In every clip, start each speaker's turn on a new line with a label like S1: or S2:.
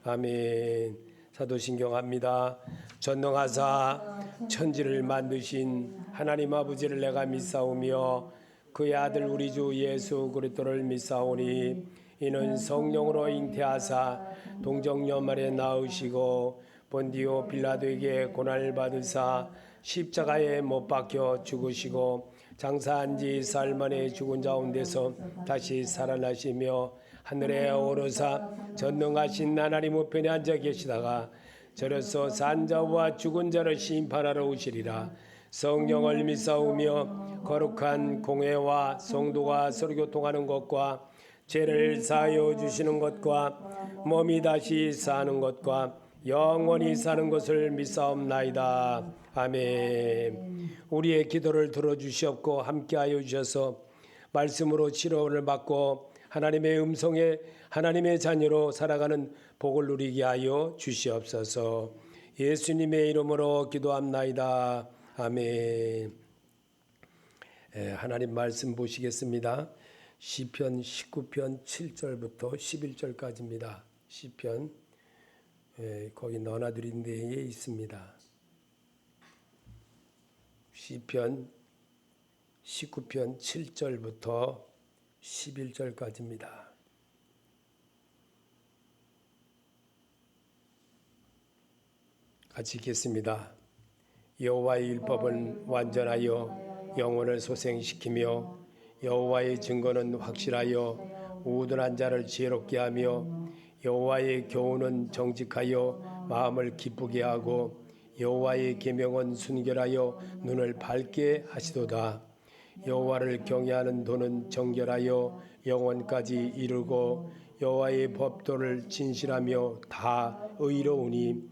S1: 아멘. 사도신경합니다. 전능하사 천지를 만드신 하나님 아버지를 내가 믿사오며 그의 아들 우리 주 예수 그리스도를 믿사오니 이는 성령으로 잉태하사 동정녀 마리에 낳으시고 본디오 빌라도에게 고난을 받으사 십자가에 못 박혀 죽으시고 장사한 지 사흘 만에 죽은 가운데서 다시 살아나시며 하늘에 오르사 전능하신 하나님 우편에 앉아 계시다가 저로서 산 자와 죽은 자를 심판하러 오시리라. 성령을 믿사오며 거룩한 공회와 성도가 서로 교통하는 것과 죄를 사하여 주시는 것과 몸이 다시 사는 것과 영원히 사는 것을 믿사옵나이다. 아멘. 우리의 기도를 들어주시옵고 함께하여 주셔서 말씀으로 치료를 받고 하나님의 음성에 하나님의 자녀로 살아가는 복을 누리게 하여 주시옵소서. 예수님의 이름으로 기도합나이다. 아멘. 하나님 말씀 보시겠습니다. 시편 19편 7절부터 11절까지입니다. 시편 거기 너나드린 데에 있습니다. 시편 19편 7절부터 11절까지입니다. 같이 읽겠습니다. 여호와의 율법은 완전하여 영혼을 소생시키며 여호와의 증거는 확실하여 우둔한 자를 지혜롭게 하며 여호와의 교훈은 정직하여 마음을 기쁘게 하고 여호와의 계명은 순결하여 눈을 밝게 하시도다. 여호와를 경외하는 도는 정결하여 영원까지 이르고 여호와의 법도를 진실하며 다 의로우니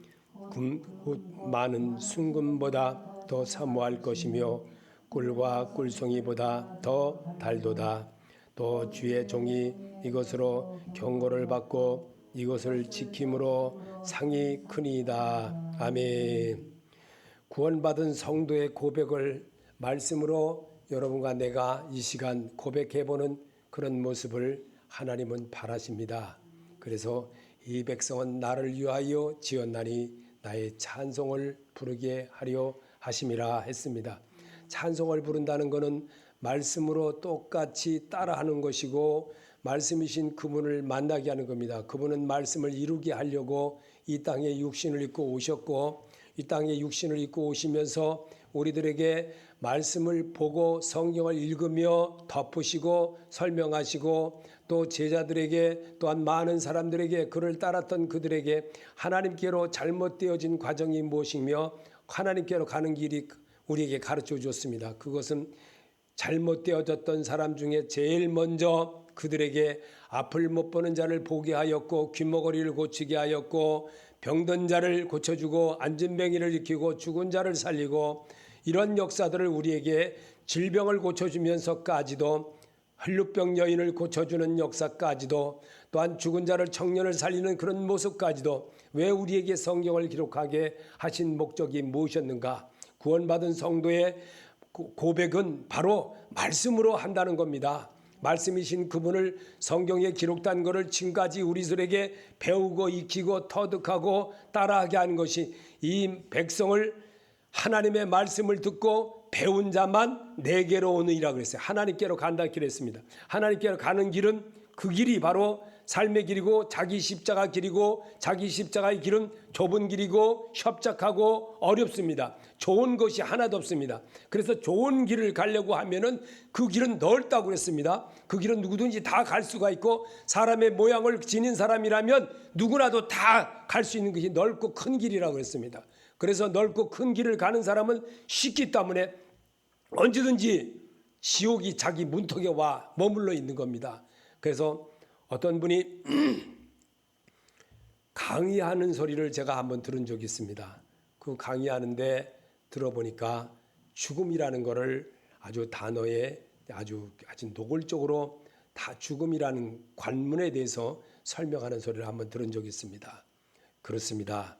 S1: 많은 순금보다 더 사모할 것이며 꿀과 꿀송이보다 더 달도다. 또 주의 종이 이것으로 경고를 받고 이것을 지킴으로 상이 크니이다. 아멘. 구원받은 성도의 고백을 말씀으로 여러분과 내가 이 시간 고백해보는 그런 모습을 하나님은 바라십니다. 그래서 이 백성은 나를 위하여 지었나니 나의 찬송을 부르게 하려 하심이라 했습니다. 찬송을 부른다는 것은 말씀으로 똑같이 따라하는 것이고 말씀이신 그분을 만나게 하는 겁니다. 그분은 말씀을 이루게 하려고 이 땅에 육신을 입고 오셨고 이 땅에 육신을 입고 오시면서 우리들에게 말씀을 보고 성경을 읽으며 덮으시고 설명하시고 또 제자들에게 또한 많은 사람들에게 그를 따랐던 그들에게 하나님께로 잘못되어진 과정이 무엇이며 하나님께로 가는 길이 우리에게 가르쳐 주었습니다. 그것은 잘못되어졌던 사람 중에 제일 먼저 그들에게 앞을 못 보는 자를 보게 하였고 귀머거리를 고치게 하였고 병든 자를 고쳐주고 안진뱅이를 일으키고 죽은 자를 살리고 이런 역사들을 우리에게 질병을 고쳐주면서까지도 혈루병 여인을 고쳐주는 역사까지도 또한 죽은 자를 청년을 살리는 그런 모습까지도 왜 우리에게 성경을 기록하게 하신 목적이 무엇이었는가? 구원받은 성도의 고백은 바로 말씀으로 한다는 겁니다. 말씀이신 그분을 성경에 기록된 것을 지금까지 우리들에게 배우고 익히고 터득하고 따라하게 하는 것이 이 백성을 하나님의 말씀을 듣고 배운 자만 내게로 오느니라 그랬어요. 하나님께로 간다 그랬습니다. 하나님께로 가는 길은 그 길이 바로 삶의 길이고 자기 십자가 길이고 자기 십자가의 길은 좁은 길이고 협착하고 어렵습니다. 좋은 것이 하나도 없습니다. 그래서 좋은 길을 가려고 하면은 그 길은 넓다고 그랬습니다. 그 길은 누구든지 다 갈 수가 있고 사람의 모양을 지닌 사람이라면 누구나도 다 갈 수 있는 것이 넓고 큰 길이라고 그랬습니다. 그래서 넓고 큰 길을 가는 사람은 쉽기 때문에 언제든지 지옥이 자기 문턱에 와 머물러 있는 겁니다. 그래서 어떤 분이 강의하는 소리를 제가 한번 들은 적이 있습니다. 그 강의하는데 들어보니까 죽음이라는 것을 아주 단어에 아주 노골적으로 다 죽음이라는 관문에 대해서 설명하는 소리를 한번 들은 적이 있습니다. 그렇습니다.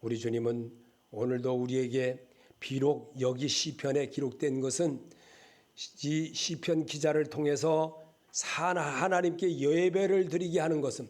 S1: 우리 주님은 오늘도 우리에게 비록 여기 시편에 기록된 것은 이 시편 기자를 통해서 하나님께 예배를 드리게 하는 것은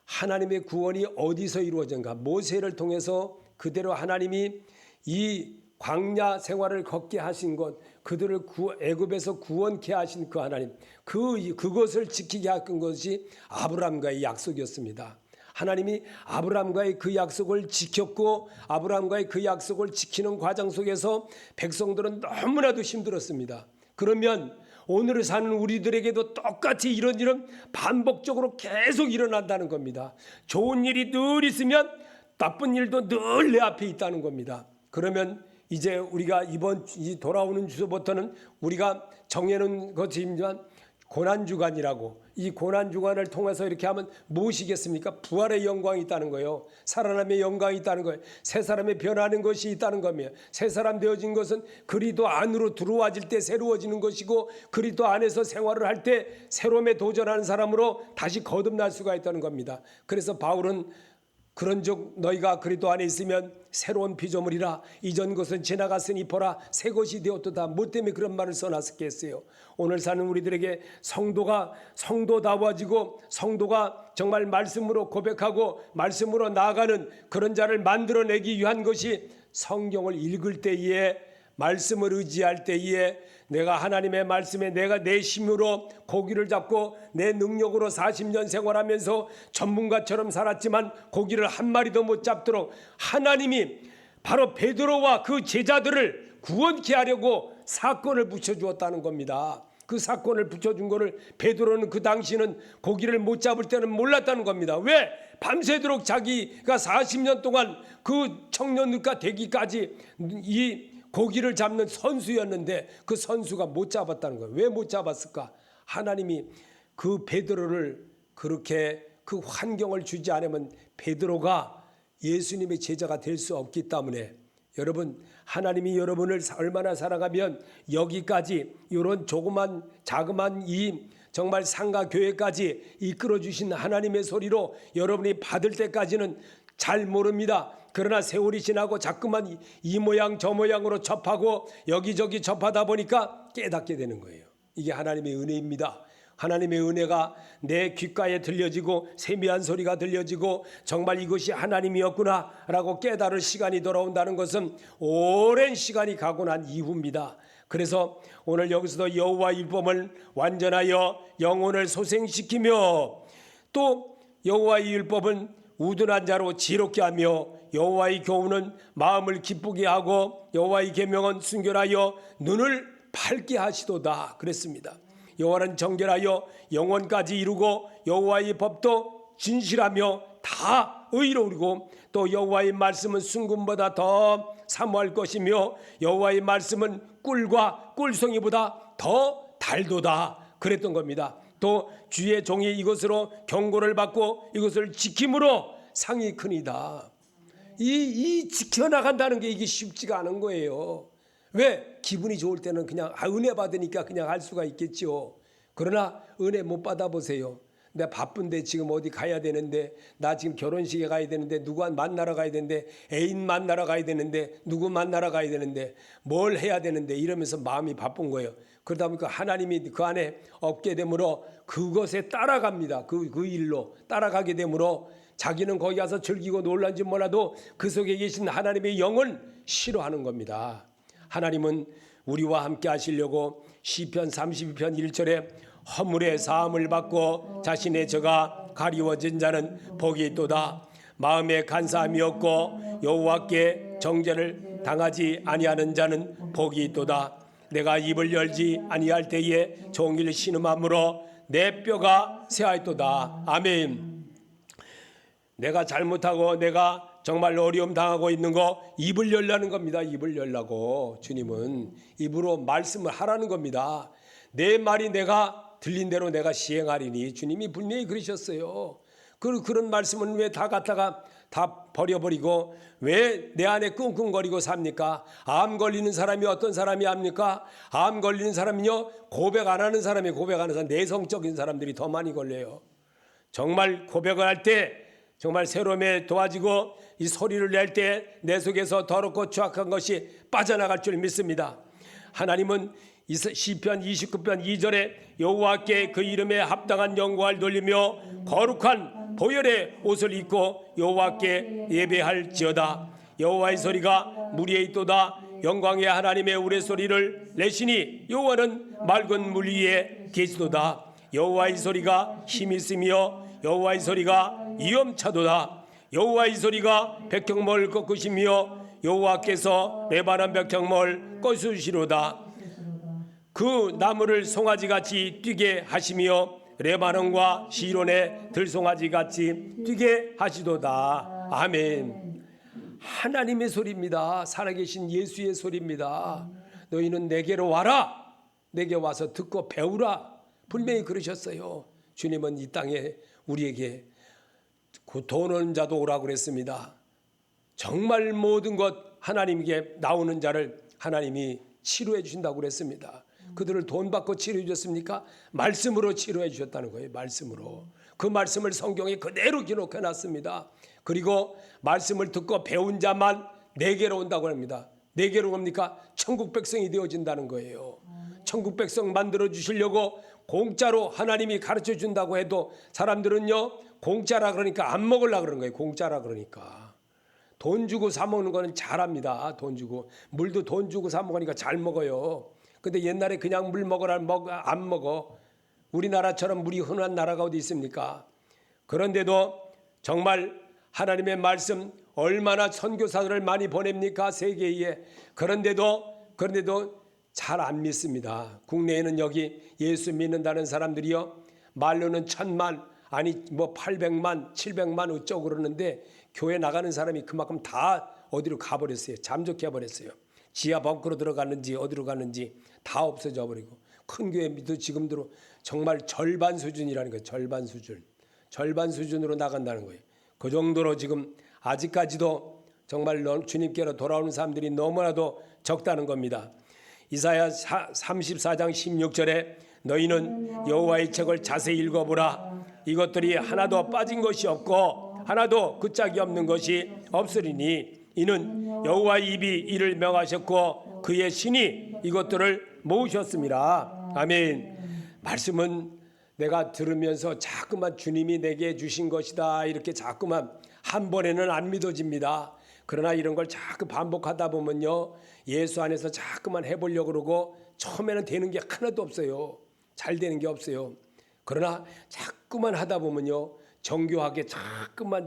S1: 하나님의 구원이 어디서 이루어진가? 모세를 통해서 그대로 하나님이 이 광야 생활을 걷게 하신 것, 그들을 애굽에서 구원케 하신 그 하나님, 그것을 지키게 하신 것이 아브라함과의 약속이었습니다. 하나님이 아브라함과의 그 약속을 지켰고 아브라함과의 그 약속을 지키는 과정 속에서 백성들은 너무나도 힘들었습니다. 그러면 오늘을 사는 우리들에게도 똑같이 이런 일은 반복적으로 계속 일어난다는 겁니다. 좋은 일이 늘 있으면 나쁜 일도 늘 내 앞에 있다는 겁니다. 그러면 이제 우리가 이번 돌아오는 주소부터는 우리가 정해놓은 것이지만 고난주간이라고, 이 고난주간을 통해서 이렇게 하면 무엇이겠습니까? 부활의 영광이 있다는 거예요. 살아남의 영광이 있다는 거예요. 새 사람의 변하는 것이 있다는 겁니다. 새 사람 되어진 것은 그리스도 안으로 들어와질 때 새로워지는 것이고, 그리스도 안에서 생활을 할 때 새로움에 도전하는 사람으로 다시 거듭날 수가 있다는 겁니다. 그래서 바울은 그런즉 너희가 그리스도 안에 있으면 새로운 피조물이라, 이전 것은 지나갔으니 보라 새 것이 되었도다. 뭐 때문에 그런 말을 써놨겠어요? 오늘 사는 우리들에게 성도다워지고 성도가 정말 말씀으로 고백하고 말씀으로 나아가는 그런 자를 만들어내기 위한 것이 성경을 읽을 때에, 말씀을 의지할 때에, 내가 하나님의 말씀에 내가 내 힘으로 고기를 잡고 내 능력으로 40년 생활하면서 전문가처럼 살았지만 고기를 한 마리도 못 잡도록 하나님이 바로 베드로와 그 제자들을 구원케 하려고 사건을 붙여주었다는 겁니다. 그 사건을 붙여준 거를 베드로는 그 당시는 고기를 못 잡을 때는 몰랐다는 겁니다. 왜? 밤새도록 자기가 40년 동안 그 청년들과 되기까지 이 고기를 잡는 선수였는데 그 선수가 못 잡았다는 거예요. 왜 못 잡았을까? 하나님이 그 베드로를 그렇게 그 환경을 주지 않으면 베드로가 예수님의 제자가 될 수 없기 때문에, 여러분, 하나님이 여러분을 얼마나 사랑하면 여기까지 이런 자그만 이 정말 상가 교회까지 이끌어 주신 하나님의 소리로 여러분이 받을 때까지는 잘 모릅니다. 그러나 세월이 지나고 자꾸만 이 모양 저 모양으로 접하고 여기저기 접하다 보니까 깨닫게 되는 거예요. 이게 하나님의 은혜입니다. 하나님의 은혜가 내 귓가에 들려지고 세미한 소리가 들려지고 정말 이것이 하나님이었구나 라고 깨달을 시간이 돌아온다는 것은 오랜 시간이 가고 난 이후입니다. 그래서 오늘 여기서도 여호와의 율법을 완전하여 영혼을 소생시키며, 또 여호와의 율법은 우둔한 자로 지롭게 하며 여호와의 교훈은 마음을 기쁘게 하고 여호와의 계명은 순결하여 눈을 밝게 하시도다 그랬습니다. 여호와는 정결하여 영원까지 이루고 여호와의 법도 진실하며 다 의로우고, 또 여호와의 말씀은 순금보다 더 사모할 것이며 여호와의 말씀은 꿀과 꿀송이보다 더 달도다 그랬던 겁니다. 또 주의 종이 이것으로 경고를 받고 이것을 지킴으로 상이 크니이다. 이 지켜나간다는 게 이게 쉽지가 않은 거예요. 왜? 기분이 좋을 때는 그냥 은혜 받으니까 그냥 할 수가 있겠죠. 그러나 은혜 못 받아보세요. 내가 바쁜데 지금 어디 가야 되는데, 나 지금 결혼식에 가야 되는데, 누구 만나러 가야 되는데, 애인 만나러 가야 되는데, 누구 만나러 가야 되는데, 뭘 해야 되는데, 이러면서 마음이 바쁜 거예요. 그러다 보니까 하나님이 그 안에 없게 되므로 그것에 따라갑니다. 그 일로 따라가게 되므로 자기는 거기 가서 즐기고 놀란지 몰라도 그 속에 계신 하나님의 영을 싫어하는 겁니다. 하나님은 우리와 함께 하시려고 시편 32편 1절에 허물의 사함을 받고 자신의 저가 가리워진 자는 복이 있도다. 마음에 간사함이 없고 여호와께 정죄를 당하지 아니하는 자는 복이 있도다. 내가 입을 열지 아니할 때에 종일 신음함으로 내 뼈가 새하였도다. 아멘. 내가 잘못하고 내가 정말 어려움 당하고 있는 거 입을 열라는 겁니다. 입을 열라고 주님은 입으로 말씀을 하라는 겁니다. 내 말이 내가 들린 대로 내가 시행하리니 주님이 분명히 그러셨어요. 그런 말씀은 왜 다 갖다가 다 버려버리고 왜 내 안에 끙끙거리고 삽니까? 암 걸리는 사람이 어떤 사람이 합니까? 암 걸리는 사람은요, 고백 안 하는 사람이, 고백하는 사람, 내성적인 사람들이 더 많이 걸려요. 정말 고백을 할 때 정말 새로움에 도와지고 이 소리를 낼 때 내 속에서 더럽고 추악한 것이 빠져나갈 줄 믿습니다. 하나님은 시편 29편 2절에 여호와께 그 이름에 합당한 영광을 돌리며 거룩한 보혈의 옷을 입고 여호와께 예배할지어다. 여호와의 소리가 물 위에 있도다. 영광의 하나님의 우레소리를 내시니 여호와는 맑은 물 위에 계시도다. 여호와의 소리가 힘이 있으며 여호와의 소리가 위엄차도다. 여호와의 소리가 백향목을 꺾으시며 여호와께서 레바논 백향목을 꺾으시로다. 그 나무를 송아지같이 뛰게 하시며 레바논과 시론의 들송아지같이 뛰게 하시도다. 아멘. 하나님의 소리입니다. 살아계신 예수의 소리입니다. 너희는 내게로 와라. 내게 와서 듣고 배우라. 분명히 그러셨어요. 주님은 이 땅에 우리에게 돈 없는 자도 오라고 그랬습니다. 정말 모든 것 하나님께 나오는 자를 하나님이 치료해 주신다고 그랬습니다. 그들을 돈 받고 치료해 주셨습니까? 말씀으로 치료해 주셨다는 거예요. 말씀으로. 그 말씀을 성경에 그대로 기록해 놨습니다. 그리고 말씀을 듣고 배운 자만 내게로 온다고 합니다. 내게로 옵니까? 천국 백성이 되어진다는 거예요. 천국 백성 만들어 주시려고 공짜로 하나님이 가르쳐 준다고 해도 사람들은요, 공짜라 그러니까 안 먹으려고 그러는 거예요. 공짜라 그러니까. 돈 주고 사 먹는 거는 잘합니다. 돈 주고. 물도 돈 주고 사 먹으니까 잘 먹어요. 근데 옛날에 그냥 물 먹으라 안 먹어. 우리나라처럼 물이 흔한 나라가 어디 있습니까? 그런데도 정말 하나님의 말씀 얼마나 선교사들을 많이 보냅니까? 세계에. 그런데도 잘 안 믿습니다. 국내에는 여기 예수 믿는다는 사람들이요, 말로는 1000만, 아니 뭐 800만, 700만 어쩌고 그러는데 교회 나가는 사람이 그만큼 다 어디로 가버렸어요. 잠적해 버렸어요. 지하 벙커로 들어갔는지 어디로 갔는지 다 없어져 버리고, 큰 교회 믿도 지금도 정말 절반 수준이라는 거예요. 절반 수준으로 나간다는 거예요. 그 정도로 지금 아직까지도 정말 주님께로 돌아오는 사람들이 너무나도 적다는 겁니다. 이사야 34장 16절에 너희는 여호와의 책을 자세히 읽어보라. 이것들이 하나도 빠진 것이 없고 하나도 그 짝이 없는 것이 없으리니 이는 여호와의 입이 이를 명하셨고 그의 신이 이것들을 모으셨습니다. 아멘. 말씀은 내가 들으면서 자꾸만 주님이 내게 주신 것이다 이렇게 자꾸만 한 번에는 안 믿어집니다. 그러나 이런 걸 자꾸 반복하다 보면요, 예수 안에서 자꾸만 해보려고 그러고 처음에는 되는 게 하나도 없어요. 잘 되는 게 없어요. 그러나 자꾸만 하다 보면요, 정교하게 자꾸만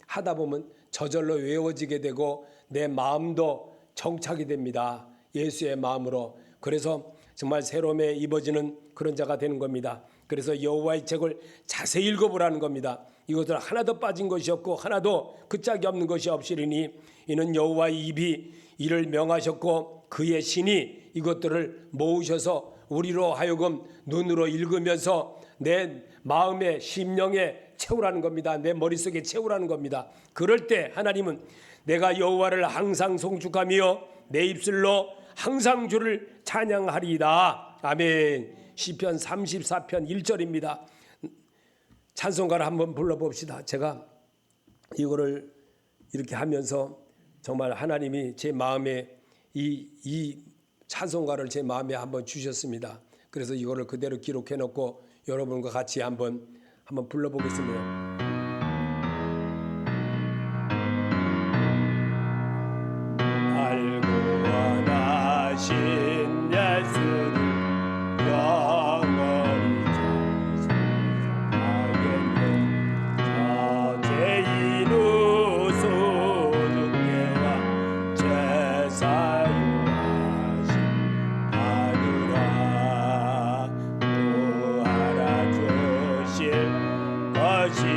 S1: 하다 보면 저절로 외워지게 되고 내 마음도 정착이 됩니다. 예수의 마음으로. 그래서 정말 새로움에 입어지는 그런 자가 되는 겁니다. 그래서 여호와의 책을 자세히 읽어보라는 겁니다. 이것들 하나도 빠진 것이 없고 하나도 그 짝이 없는 것이 없으리니 이는 여호와의 입이 이를 명하셨고 그의 신이 이것들을 모으셔서 우리로 하여금 눈으로 읽으면서 내 마음의 심령에 채우라는 겁니다. 내 머릿속에 채우라는 겁니다. 그럴 때 하나님은 내가 여호와를 항상 송축하며 내 입술로 항상 주를 찬양하리이다. 아멘. 시편 34편 1절입니다. 찬송가를 한번 불러봅시다. 제가 이거를 이렇게 하면서 정말 하나님이 제 마음에 이 찬송가를 제 마음에 한번 주셨습니다. 그래서 이거를 그대로 기록해 놓고 여러분과 같이 한번 불러보겠습니다. 알고 원하신 예수를 영원히 찬송하겠네. 저죄인 우소득계와 제사유하신 하느라 또 알아주실 것이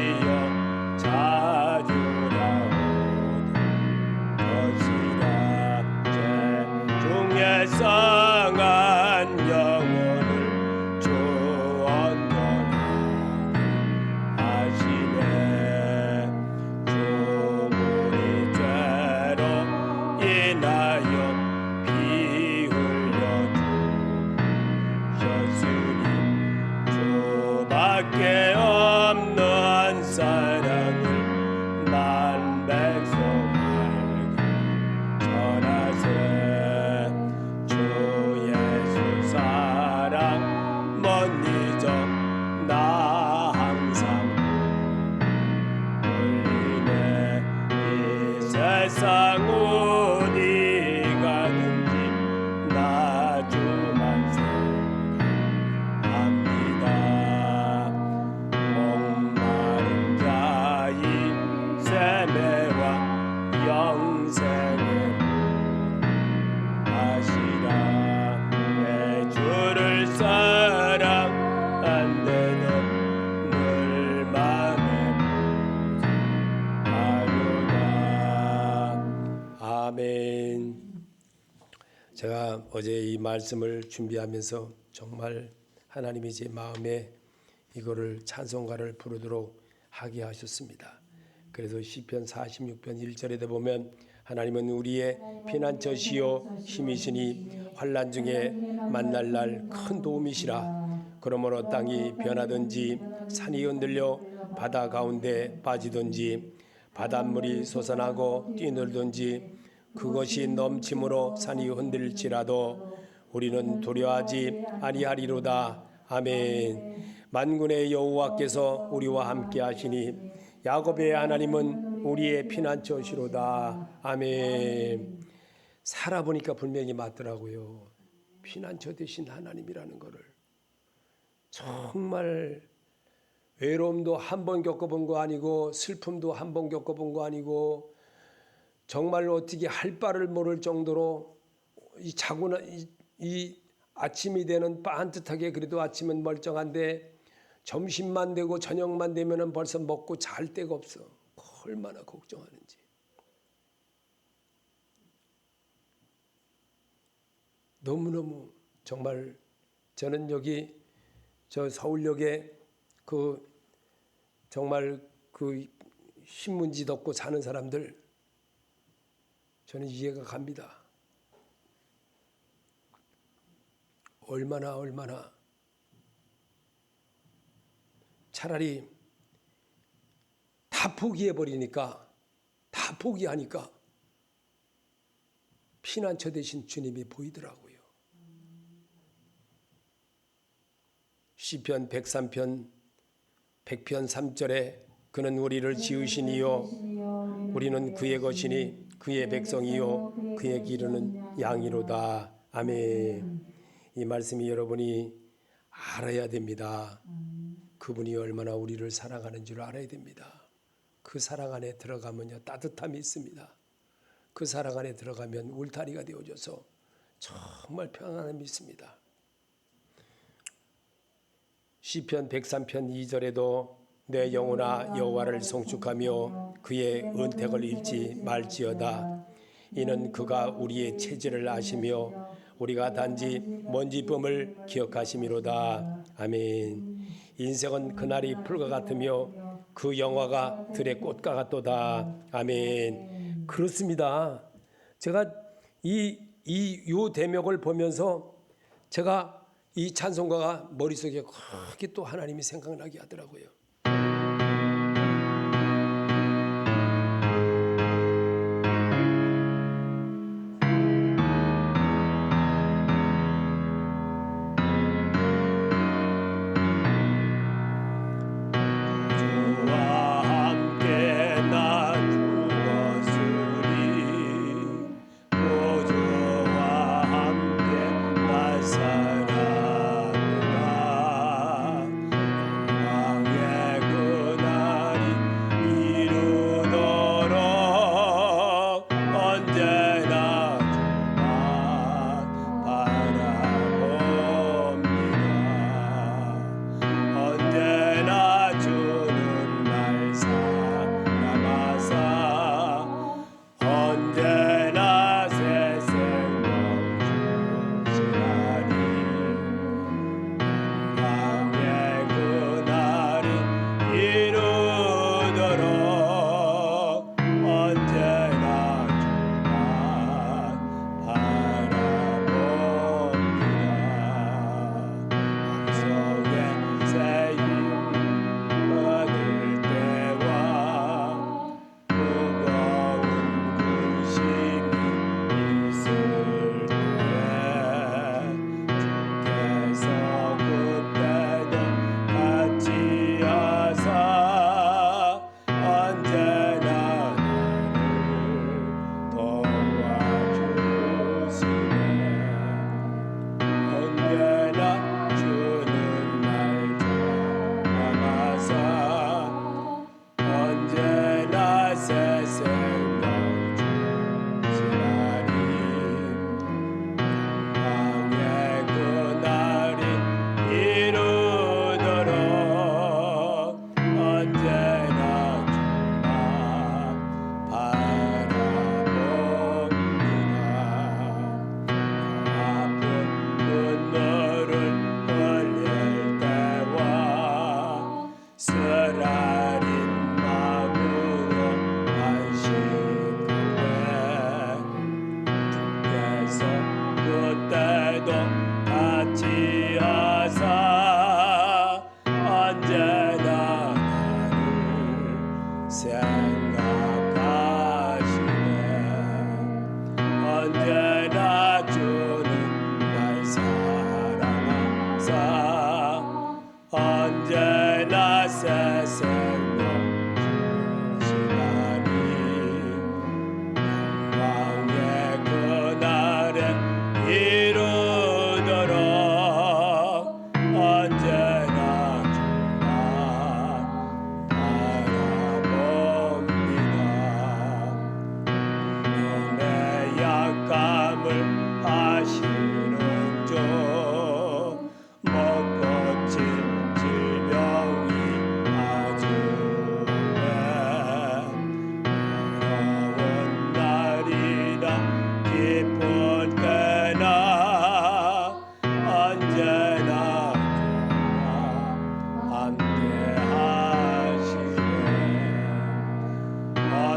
S1: 세상 어디 가든지 나 주만 생각합니다. 목마른 자의 세매와 영생을 아시라. 내 주를 사랑한대도 늘 맘에 아멘. 제가 어제 이 말씀을 준비하면서 정말 하나님이 제 마음에 이거를 찬송가를 부르도록 하게 하셨습니다. 그래서 시편 46편 1절에 보면 하나님은 우리의 피난처시요 힘이시니 환난 중에 만날 날 큰 도움이시라. 그러므로 땅이 변하든지 산이 흔들려 바다 가운데 빠지든지 바닷물이 솟아나고 뛰놀든지 그것이 넘침으로 산이 흔들지라도 우리는 두려워하지 아니하리로다. 아멘. 만군의 여호와께서 우리와 함께 하시니 야곱의 하나님은 우리의 피난처시로다. 아멘. 살아보니까 분명히 맞더라고요. 피난처 되신 하나님이라는 것을. 정말 외로움도 한 번 겪어본 거 아니고 슬픔도 한 번 겪어본 거 아니고 정말 어떻게 할 바를 모를 정도로 이 아침이 되는 반듯하게 그래도 아침은 멀쩡한데 점심만 되고 저녁만 되면은 벌써 먹고 잘 데가 없어. 얼마나 걱정하는지. 너무너무 정말 저는 여기 저 서울역에 정말 신문지 덮고 사는 사람들 저는 이해가 갑니다. 얼마나 차라리 다 포기해버리니까 다 포기하니까 피난처 되신 주님이 보이더라고요. 시편 103편 100편 3절에 그는 우리를 지으시니요 우리는 그의 것이니 그의 백성이요 그의 기르는 양이로다. 아멘. 이 말씀이 여러분이 알아야 됩니다. 그분이 얼마나 우리를 사랑하는 줄 알아야 됩니다. 그 사랑 안에 들어가면요 따뜻함이 있습니다. 그 사랑 안에 들어가면 울타리가 되어져서 정말 평안함이 있습니다. 시편 103편 2절에도 내 영혼아 여호와를 송축하며 그의 은택을 잃지 말지어다. 이는 그가 우리의 체질을 아시며 우리가 단지 먼지범을 기억하심이로다. 아멘. 인생은 그날이 풀과 같으며 그 영화가 들의 꽃과 같도다. 아멘. 그렇습니다. 제가 요 대목을 보면서 제가 이 찬송가가 머릿속에 크게 또 하나님이 생각나게 하더라고요.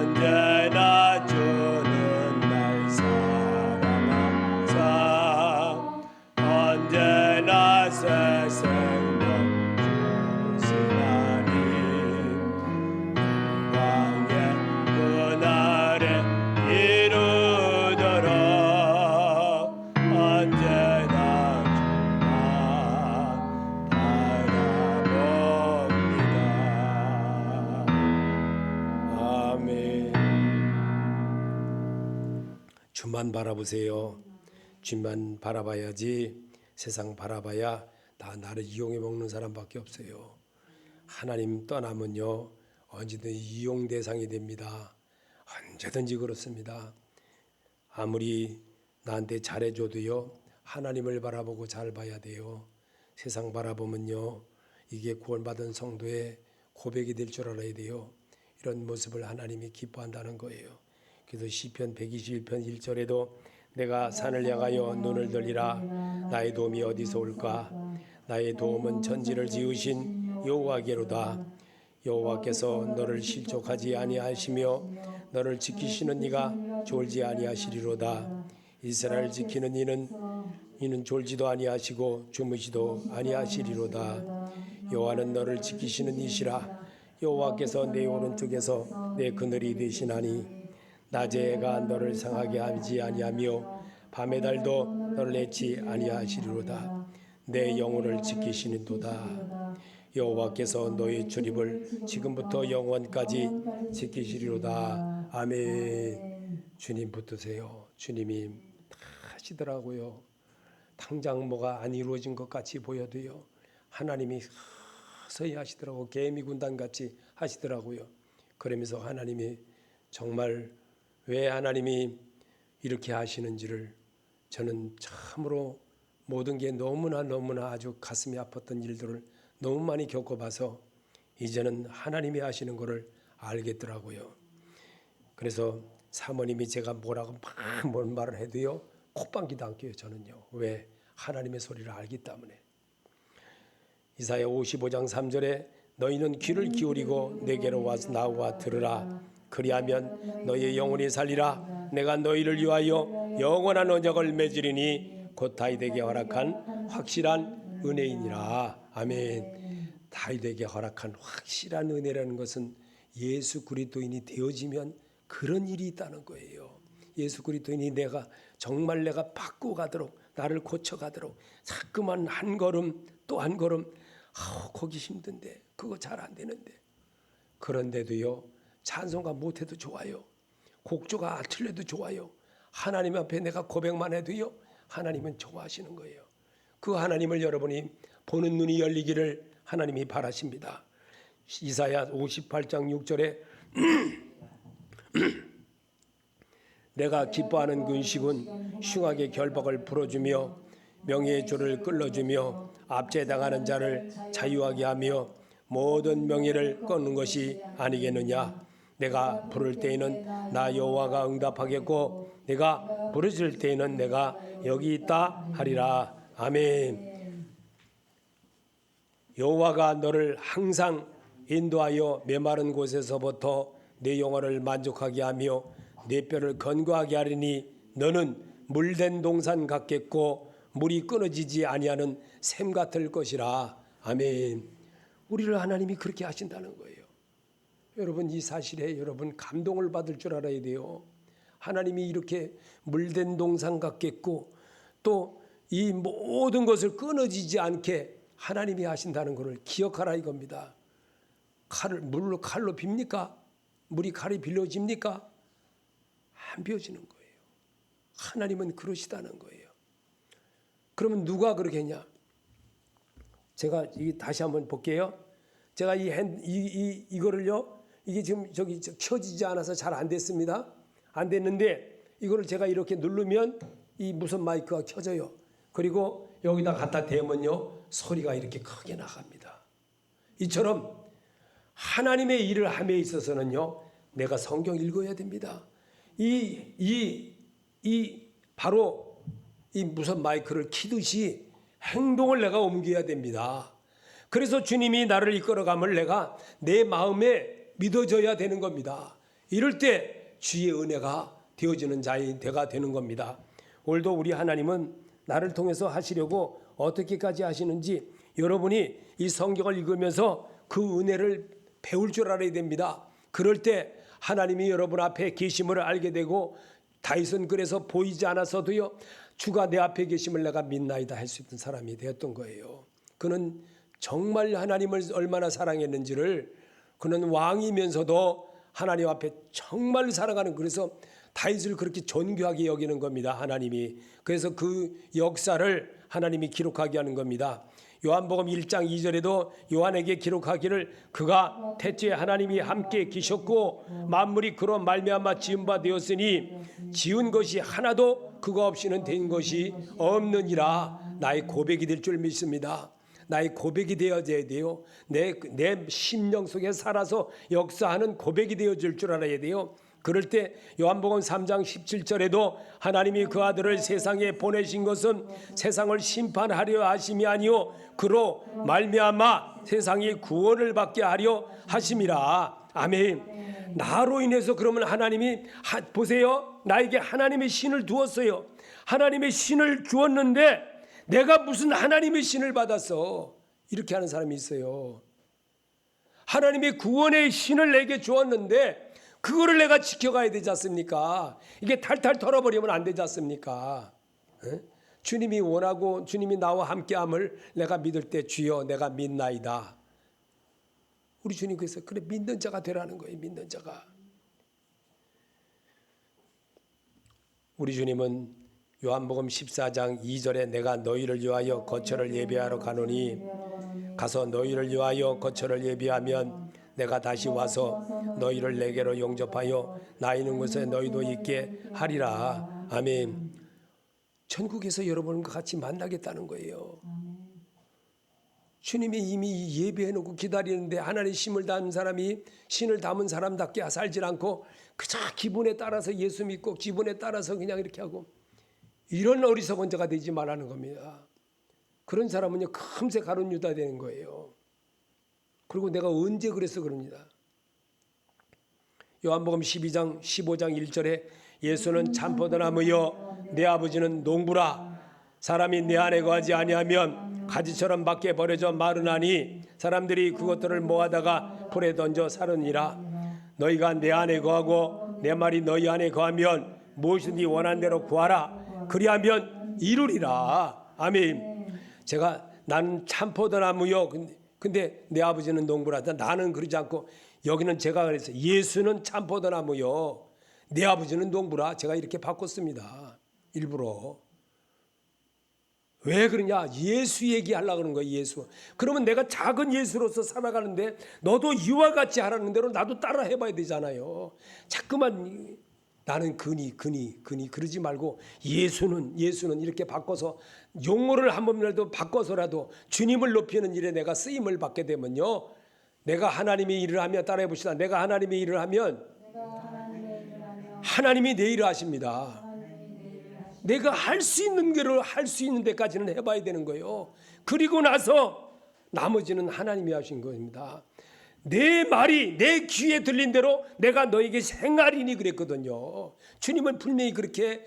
S1: 언제나 주는 날 사랑하사 언제나 새 생명 주시나니 영광의 그날에 이르도록 언제나 주만 바라봅니다. 아멘. 주만 바라보세요. 주만 바라봐야지. 세상 바라봐야 다 나를 이용해 먹는 사람밖에 없어요. 하나님 떠나면요 언제든지 이용 대상이 됩니다. 언제든지 그렇습니다. 아무리 나한테 잘해줘도요 하나님을 바라보고 잘 봐야 돼요. 세상 바라보면요 이게 구원받은 성도의 고백이 될 줄 알아야 돼요. 이런 모습을 하나님이 기뻐한다는 거예요. 그래서 시편 121편 1절에도 내가 산을 향하여 눈을 들리라 나의 도움이 어디서 올까 나의 도움은 천지를 지으신 여호와께로다. 여호와께서 너를 실족하지 아니하시며 너를 지키시는 이가 졸지 아니하시리로다. 이스라엘 지키는 이는 졸지도 아니하시고 주무시도 아니하시리로다. 여호와는 너를 지키시는 이시라. 여호와께서 내 오른쪽에서 내 그늘이 되시나니 낮에 해가 너를 상하게 하지 아니하며 밤의 달도 너를 해치 아니하시리로다. 내 영혼을 지키시는도다. 여호와께서 너의 출입을 지금부터 영원까지 지키시리로다. 아멘. 주님 붙드세요. 주님이 다 하시더라고요. 당장 뭐가 안 이루어진 것 같이 보여도요 하나님이 서서히 하시더라고. 개미 군단 같이 하시더라고요. 그러면서 하나님이 정말 왜 하나님이 이렇게 하시는지를 저는 참으로 모든 게 너무나 아주 가슴이 아팠던 일들을 너무 많이 겪어봐서 이제는 하나님이 하시는 것을 알겠더라고요. 그래서 사모님이 제가 뭐라고 뭔 말을 해도요 콧방귀도 안 껴요. 저는요. 왜? 하나님의 소리를 알기 때문에. 이사야 55장 3절에 너희는 귀를 기울이고 내게로 와서 나와 들으라. 그리하면 너희의 영혼이 살리라. 내가 너희를 위하여 영원한 언약을 맺으리니 곧 다윗에게 허락한 확실한 은혜이니라. 아멘. 다윗에게 허락한 확실한 은혜라는 것은 예수 그리스도인이 되어지면 그런 일이 있다는 거예요. 예수 그리스도인이 정말 내가 바꿔가도록 나를 고쳐가도록 자꾸만 한 걸음 또 한 걸음 거기 힘든데 그거 잘 안 되는데 그런데도요 찬송가 못해도 좋아요. 곡조가 틀려도 좋아요. 하나님 앞에 내가 고백만 해도요 하나님은 좋아하시는 거예요. 그 하나님을 여러분이 보는 눈이 열리기를 하나님이 바라십니다. 이사야 58장 6절에 내가 기뻐하는 근식은 흉악의 결박을 풀어주며 명예의 줄을 끌어주며 압제당하는 자를 자유하게 하며 모든 명예를 끊는 것이 아니겠느냐. 내가 부를 때에는 나 여호와가 응답하겠고 내가 부르실 때에는 내가 여기 있다 하리라. 아멘. 여호와가 너를 항상 인도하여 메마른 곳에서부터 내 영혼을 만족하게 하며 내 뼈를 건강하게 하리니 너는 물된 동산 같겠고 물이 끊어지지 아니하는 샘 같을 것이라. 아멘. 우리를 하나님이 그렇게 하신다는 거예요. 여러분 이 사실에 여러분 감동을 받을 줄 알아야 돼요. 하나님이 이렇게 물된 동산 같겠고 또 이 모든 것을 끊어지지 않게 하나님이 하신다는 것을 기억하라 이겁니다. 물로 칼로 빕니까? 물이 칼이 빌려집니까? 안 비워지는 거예요. 하나님은 그러시다는 거예요. 그러면 누가 그러겠냐? 제가 다시 한번 볼게요. 제가 이거를요. 이게 지금 저기 켜지지 않아서 잘 안 됐습니다. 안 됐는데 이거를 제가 이렇게 누르면 이 무선 마이크가 켜져요. 그리고 여기다 갖다 대면요 소리가 이렇게 크게 나갑니다. 이처럼 하나님의 일을 함에 있어서는요 내가 성경 읽어야 됩니다. 바로 이 무선 마이크를 키듯이 행동을 내가 옮겨야 됩니다. 그래서 주님이 나를 이끌어감을 내가 내 마음에 믿어져야 되는 겁니다. 이럴 때 주의 은혜가 되어지는 자가 되는 겁니다. 오늘도 우리 하나님은 나를 통해서 하시려고 어떻게까지 하시는지 여러분이 이 성경을 읽으면서 그 은혜를 배울 줄 알아야 됩니다. 그럴 때 하나님이 여러분 앞에 계심을 알게 되고 다윗은 그래서 보이지 않았어도요 주가 내 앞에 계심을 내가 믿나이다 할 수 있는 사람이 되었던 거예요. 그는 정말 하나님을 얼마나 사랑했는지를, 그는 왕이면서도 하나님 앞에 정말 사랑하는, 그래서 다윗을 그렇게 존귀하게 여기는 겁니다. 하나님이. 그래서 그 역사를 하나님이 기록하게 하는 겁니다. 요한복음 1장 2절에도 요한에게 기록하기를 그가 태초에 하나님이 함께 계셨고 만물이 그로 말미암아 지은 바 되었으니 지은 것이 하나도 그거 없이는 된 것이 없느니라. 나의 고백이 될 줄 믿습니다. 나의 고백이 되어져야 돼요. 내 심령 속에 살아서 역사하는 고백이 되어질 줄 알아야 돼요. 그럴 때 요한복음 3장 17절에도 하나님이 그 아들을 세상에 보내신 것은 세상을 심판하려 하심이 아니요 그로 말미암아 세상이 구원을 받게 하려 하심이라. 아멘. 나로 인해서 그러면 하나님이 보세요. 나에게 하나님의 신을 두었어요. 하나님의 신을 주었는데 내가 무슨 하나님의 신을 받았어? 이렇게 하는 사람이 있어요. 하나님의 구원의 신을 내게 주었는데 그거를 내가 지켜가야 되지 않습니까? 이게 탈탈 털어버리면 안 되지 않습니까? 주님이 원하고 주님이 나와 함께함을 내가 믿을 때 주여 내가 믿나이다. 우리 주님께서 그래 믿는 자가 되라는 거예요. 믿는 자가. 우리 주님은 요한복음 14장 2절에 내가 너희를 위하여 거처를 예비하러 가노니 가서 너희를 위하여 거처를 예비하면 내가 다시 와서 너희를 내게로 용접하여 나 있는 곳에 너희도 있게 하리라. 아멘. 천국에서 여러분과 같이 만나겠다는 거예요. 주님이 이미 예비해놓고 기다리는데 하나님의 신을 담은 사람이 신을 담은 사람답게 살질 않고 그저 기분에 따라서 예수 믿고 기분에 따라서 그냥 이렇게 하고, 이런 어리석은 자가 되지 말라는 겁니다. 그런 사람은요 금세 가룟 유다 되는 거예요. 그리고 내가 언제 그래서 그럽니다. 요한복음 12장 15장 1절에 예수는 참포도나무여 내 아버지는 농부라. 사람이 내 안에 거하지 아니하면 가지처럼 밖에 버려져 마르나니 사람들이 그것들을 모아다가 불에 던져 사르니라. 너희가 내 안에 거하고 내 말이 너희 안에 거하면 무엇이든지 원하는 대로 구하라. 그리하면 이루리라. 아멘. 나는 참포도나무요. 근데 내 아버지는 농부라. 나는 그러지 않고 여기는 제가 그래서 예수는 참포도나무요. 내 아버지는 농부라. 제가 이렇게 바꿨습니다. 일부러. 왜 그러냐? 예수 얘기하려고 그러는 거예요. 예수. 그러면 내가 작은 예수로서 살아가는데 너도 이와 같이 하라는 대로 나도 따라 해봐야 되잖아요. 자꾸만 나는 그니 그러지 말고 예수는 이렇게 바꿔서 용어를 한 번이라도 바꿔서라도 주님을 높이는 일에 내가 쓰임을 받게 되면요, 내가 하나님의 일을 하며 따라해 봅시다. 내가 하나님의 일을 하면 하나님이 내 일을 하십니다. 내가 할 수 있는 거를 할 수 있는 데까지는 해봐야 되는 거예요. 그리고 나서 나머지는 하나님이 하신 겁니다. 내 말이 내 귀에 들린 대로 내가 너에게 행하리니 그랬거든요. 주님은 분명히 그렇게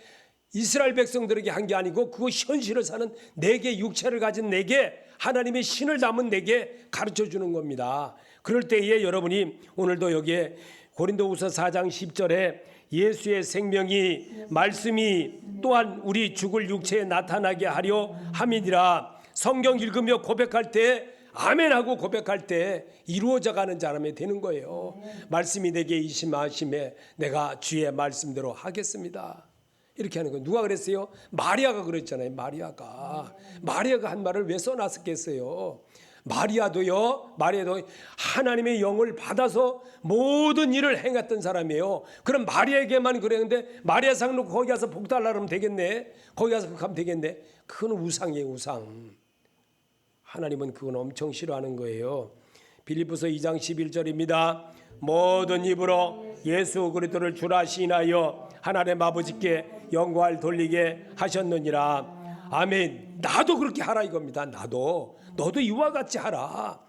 S1: 이스라엘 백성들에게 한 게 아니고 그거 현실을 사는 내게, 육체를 가진 내게, 하나님의 신을 담은 내게 가르쳐 주는 겁니다. 그럴 때에 여러분이 오늘도 여기에 고린도후서 4장 10절에 예수의 생명이 말씀이 또한 우리 죽을 육체에 나타나게 하려 함이니라. 성경 읽으며 고백할 때 아멘하고 고백할 때 이루어져 가는 사람이 되는 거예요. 말씀이 내게 이심하심에 내가 주의 말씀대로 하겠습니다. 이렇게 하는 거예요. 누가 그랬어요? 마리아가 그랬잖아요. 마리아가 한 말을 왜 써놨었겠어요? 마리아도 하나님의 영을 받아서 모든 일을 행했던 사람이에요. 그럼 마리아에게만 그랬는데 마리아 상 놓고 거기 가서 복 달라 그러면 되겠네. 거기 가서 그렇게 하면 되겠네. 그건 우상이에요. 우상. 하나님은 그건 엄청 싫어하는 거예요. 빌립보서 2장 11절입니다. 모든 입으로 예수 그리스도를 주라 시인하여 하나님 아버지께 영광을 돌리게 하셨느니라. 아멘. 나도 그렇게 하라 이겁니다. 너도 이와 같이 하라.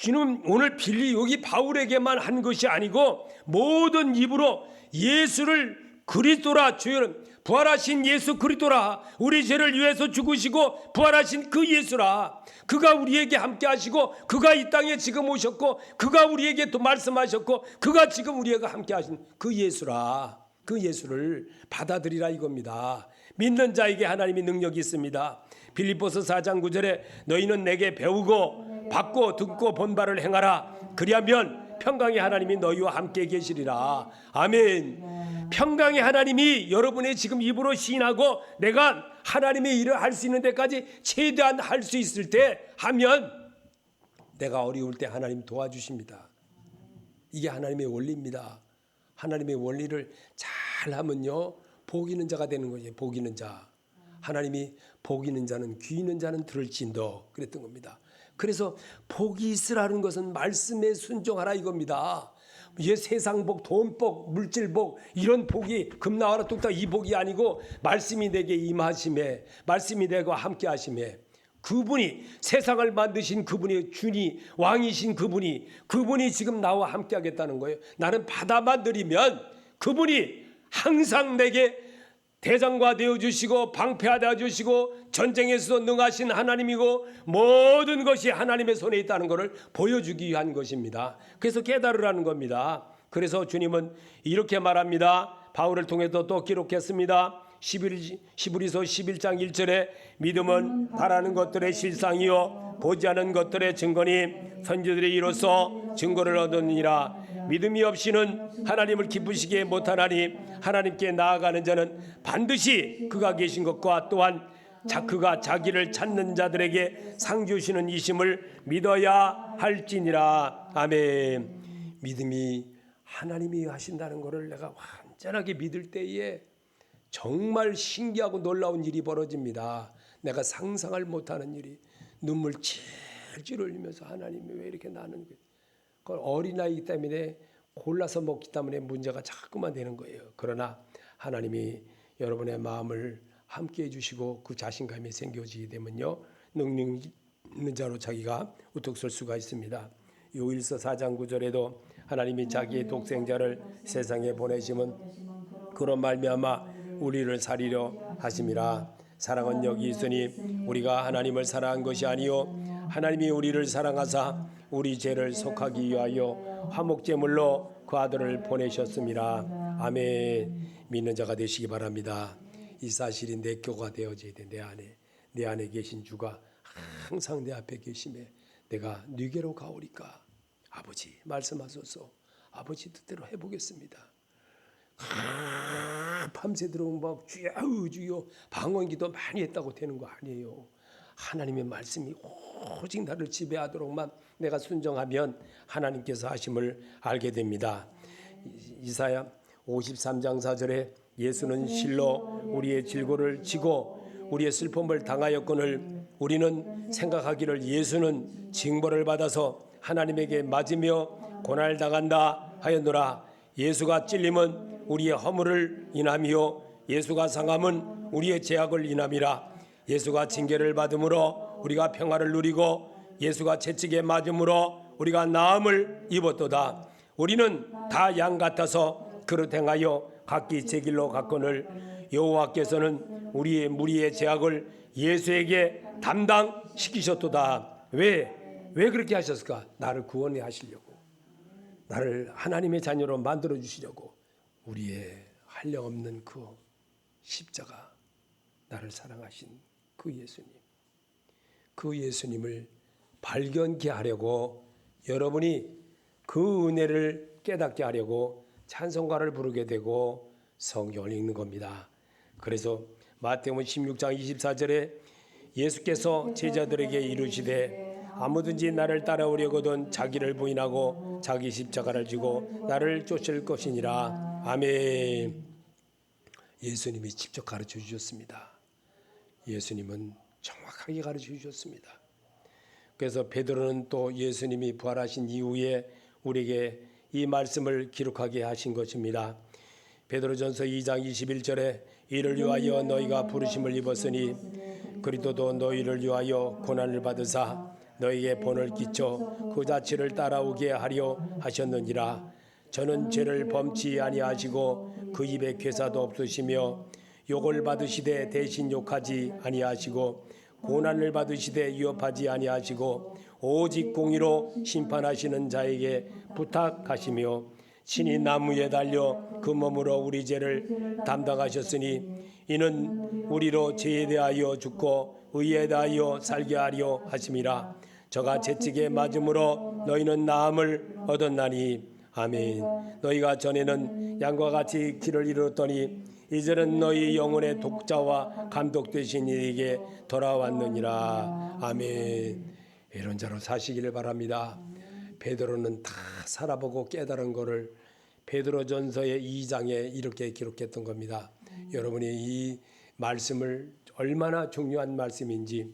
S1: 주님 오늘 빌리 여기 바울에게만 한 것이 아니고 모든 입으로 예수를 그리스도라, 주여 부활하신 예수 그리스도라, 우리 죄를 위해서 죽으시고 부활하신 그 예수라, 그가 우리에게 함께 하시고 그가 이 땅에 지금 오셨고 그가 우리에게 또 말씀하셨고 그가 지금 우리에게 함께 하신 그 예수라, 그 예수를 받아들이라 이겁니다. 믿는 자에게 하나님이 능력이 있습니다. 빌립보서 4장 9절에 너희는 내게 배우고 받고 듣고 본 바를 행하라, 그리하면 평강의 하나님이 너희와 함께 계시리라. 아멘. 평강의 하나님이 여러분의 지금 입으로 시인하고 내가 하나님의 일을 할 수 있는 데까지 최대한 할 수 있을 때 하면 내가 어려울 때 하나님 도와주십니다. 이게 하나님의 원리입니다. 하나님의 원리를 잘 하면요 복 있는 자가 되는 거예요. 복 있는 자. 하나님이 복 있는 자는 귀 있는 자는 들을진도 그랬던 겁니다. 그래서 복이 있으라는 것은 말씀에 순종하라 이겁니다. 이 세상 복, 돈 복, 물질 복, 이런 복이 금나와라 뚝딱 이 복이 아니고 말씀이 내게 임하심에, 말씀이 내가 함께 하심에, 그분이 세상을 만드신 그분이 주니 왕이신 그분이 지금 나와 함께 하겠다는 거예요. 나는 받아만 들이면 그분이 항상 내게 대장과 되어주시고 방패하여 주시고 전쟁에서 능하신 하나님이고 모든 것이 하나님의 손에 있다는 것을 보여주기 위한 것입니다. 그래서 깨달으라는 겁니다. 그래서 주님은 이렇게 말합니다. 바울을 통해서 또 기록했습니다. 히브리서 11장 1절에 믿음은 바라는 것들의 실상이요 보지 않은 것들의 증거니 선지자들이 이로써 증거를 얻으니라. 믿음이 없이는 하나님을 기쁘시게 못하나니 하나님께 나아가는 자는 반드시 그가 계신 것과 또한 그가 자기를 찾는 자들에게 상 주시는 이심을 믿어야 할지니라. 아멘. 믿음이 하나님이 하신다는 것을 내가 완전하게 믿을 때에 정말 신기하고 놀라운 일이 벌어집니다. 내가 상상을 못하는 일이, 눈물 찔찔 흘리면서 하나님이 왜 이렇게 나는 거예요. 그건 어린아이기 때문에 골라서 먹기 때문에 문제가 자꾸만 되는 거예요. 그러나 하나님이 여러분의 마음을 함께 해주시고 그 자신감이 생겨지게 되면요 능력 있는 자로 자기가 우뚝 설 수가 있습니다. 요일서 4장 9절에도 하나님이 자기의 독생자를 세상에 보내심은 그런 말미암아 우리를 살리려 하심이라. 사랑은 여기 있으니 우리가 하나님을 사랑한 것이 아니요 하나님이 우리를 사랑하사 우리 죄를 속하기 위하여 화목제물로 그 아들을 보내셨습니다. 아멘. 믿는 자가 되시기 바랍니다. 이 사실이 내 교가 되어져야 돼. 내 안에 계신 주가 항상 내 앞에 계심에 내가 네게로 가오리까. 아버지 말씀하소서. 아버지 뜻대로 해보겠습니다. 밤새도록 막 주여 방언기도 많이 했다고 되는 거 아니에요. 하나님의 말씀이 오직 나를 지배하도록만 내가 순종하면 하나님께서 하심을 알게 됩니다. 이사야 53장 4절에 예수는 실로 우리의 질고를 지고 우리의 슬픔을 당하였거늘 우리는 생각하기를 예수는 징벌을 받아서 하나님에게 맞으며 고난당한다 하였노라. 예수가 찔림은 우리의 허물을 인함이요 예수가 상함은 우리의 죄악을 인함이라. 예수가 징계를 받음으로 우리가 평화를 누리고 예수가 채찍에 맞음으로 우리가 나음을 입었도다. 우리는 다 양 같아서 그릇 행하여 각기 제 길로 갔거늘 여호와께서는 우리의 무리의 죄악을 예수에게 담당시키셨도다. 왜 그렇게 하셨을까? 나를 구원해 하시려고, 나를 하나님의 자녀로 만들어 주시려고. 우리의 한량없는 그 십자가, 나를 사랑하신 그 예수님, 그 예수님을 발견케 하려고 여러분이 그 은혜를 깨닫게 하려고 찬송가를 부르게 되고 성경을 읽는 겁니다. 그래서 마태복음 16장 24절에 예수께서 제자들에게 이르시되 아무든지 나를 따라오려거든 자기를 부인하고 자기 십자가를 지고 나를 쫓을 것이니라. 아멘. 예수님이 직접 가르쳐 주셨습니다. 예수님은 정확하게 가르쳐 주셨습니다. 그래서 베드로는 또 예수님이 부활하신 이후에 우리에게 이 말씀을 기록하게 하신 것입니다. 베드로전서 2장 21절에 이를 위하여 너희가 부르심을 입었으니 그리스도도 너희를 위하여 고난을 받으사 너희에게 본을 끼쳐 그 자취를 따라오게 하려 하셨느니라. 저는 죄를 범치 아니하시고 그 입에 괴사도 없으시며 욕을 받으시되 대신 욕하지 아니하시고 고난을 받으시되 위협하지 아니하시고 오직 공의로 심판하시는 자에게 부탁하시며 친히 나무에 달려 그 몸으로 우리 죄를 담당하셨으니 이는 우리로 죄에 대하여 죽고 의에 대하여 살게 하려 하심이라. 저가 채찍에 맞음으로 너희는 나음을 얻었나니 아멘. 너희가 전에는 양과 같이 길을 잃었더니 이제는 너희 영혼의 독자와 감독 되신 이에게 돌아왔느니라. 아멘. 이런 자로 사시기를 바랍니다. 베드로는 다 살아보고 깨달은 것을 베드로전서의 2장에 이렇게 기록했던 겁니다. 여러분이 이 말씀을 얼마나 중요한 말씀인지,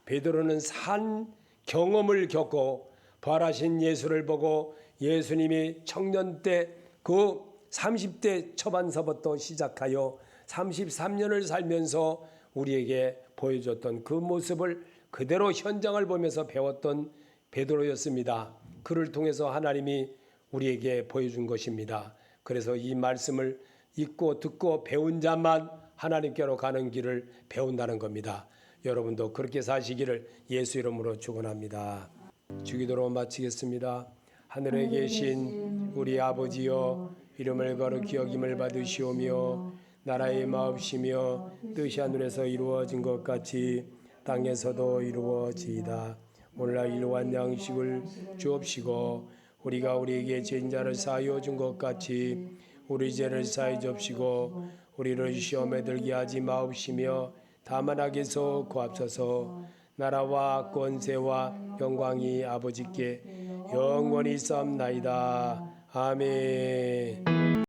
S1: 베드로는 산 경험을 겪고 부활하신 예수를 보고 예수님이 청년 때 그 30대 초반서부터 시작하여 33년을 살면서 우리에게 보여줬던 그 모습을 그대로 현장을 보면서 배웠던 베드로였습니다. 그를 통해서 하나님이 우리에게 보여준 것입니다. 그래서 이 말씀을 읽고 듣고 배운 자만 하나님께로 가는 길을 배운다는 겁니다. 여러분도 그렇게 사시기를 예수 이름으로 축원합니다. 주기도로 마치겠습니다. 하늘에 계신 우리 아버지여, 이름을 거룩히 여김을 받으시오며 나라의 마옵시며 뜻이 하늘에서 이루어진 것 같이 땅에서도 이루어지이다. 오늘날 일용할 양식을 주옵시고 우리가 우리에게 죄인자를 사하여 준 것 같이 우리 죄를 사하여 주옵시고 우리를 시험에 들게 하지 마옵시며 다만 악에서 구하옵소서. 나라와 권세와 영광이 아버지께 영원히 있사옵나이다. 아멘.